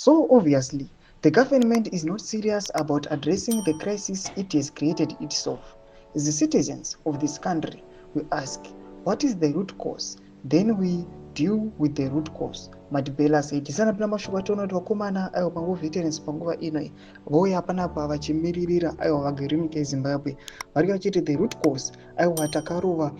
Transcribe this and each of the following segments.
So obviously, the government is not serious about addressing the crisis it has created itself. As the citizens of this country, we ask, what is the root cause? Then we deal with the root cause. Madibela said, "Sana pina mashuwa tono vakomana ayo pangu veterans panguva inoi voya panapa vachimiririra ayo vagari munyika yeZimbabwe vari vachiti the root cause aiwa takarova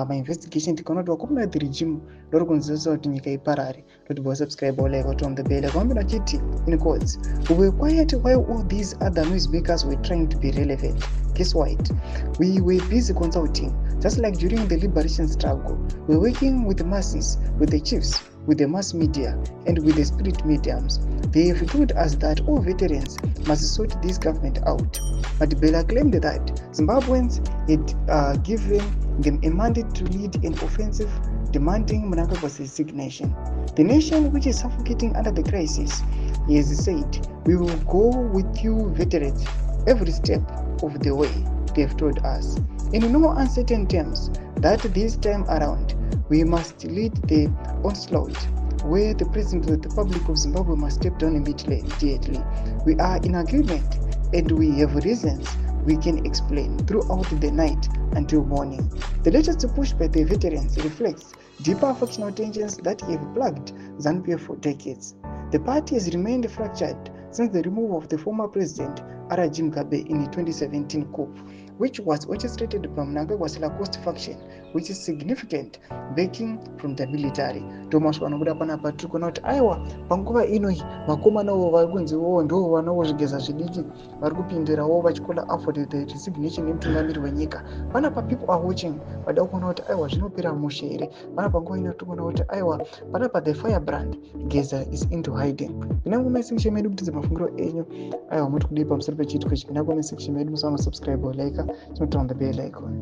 mainvestigation tikaona kuti vakomana the regime ndori kunzivisa kuti nyika iparare kuti vosubscribe like on the bell vamira chiti in quotes we were quiet while all these other noisemakers were trying to be relevant. Guess what? We were busy consulting, just like during the liberation struggle. We're working with the masses, with the chiefs, with the mass media, and with the spirit mediums. They have told us that all veterans must sort this government out. But Bella claimed that Zimbabweans had given them a mandate to lead an offensive demanding Mnangagwa's resignation. The nation which is suffocating under the crisis, he has said, we will go with you veterans every step of the way, they have told us. In no uncertain terms, that this time around, we must lead the onslaught where the President of the Republic of Zimbabwe must step down immediately. We are in agreement and we have reasons we can explain throughout the night until morning. The latest push by the veterans reflects deeper factional tensions that have plagued ZANU-PF for decades. The party has remained fractured since the removal of the former president R.J. Mugabe in the 2017 coup, which was orchestrated by Mnangagwa's Lacoste faction, which is significant backing from the military. Thomas wanobuda panapa tiri kuona kuti aiwa panguva inoi vakomanawo vari kunziwo ndo vanowo zvigeza zvidiki vari kupindirawo vachikola after the resignation yemutungamiri wenyika. Panapa people are watching vada kuona kuti aiwa zvinopera mushe here. Panapa nguva ino tiri kuona kuti aiwa panapa the firebrand geza is into hiding. Ndinangomai section medu kuti mafungiro enyu aiwa muri kudii pamusoro pechitiko ichi. Ndinangomai section medu musana subscribe like turn on the bell icon.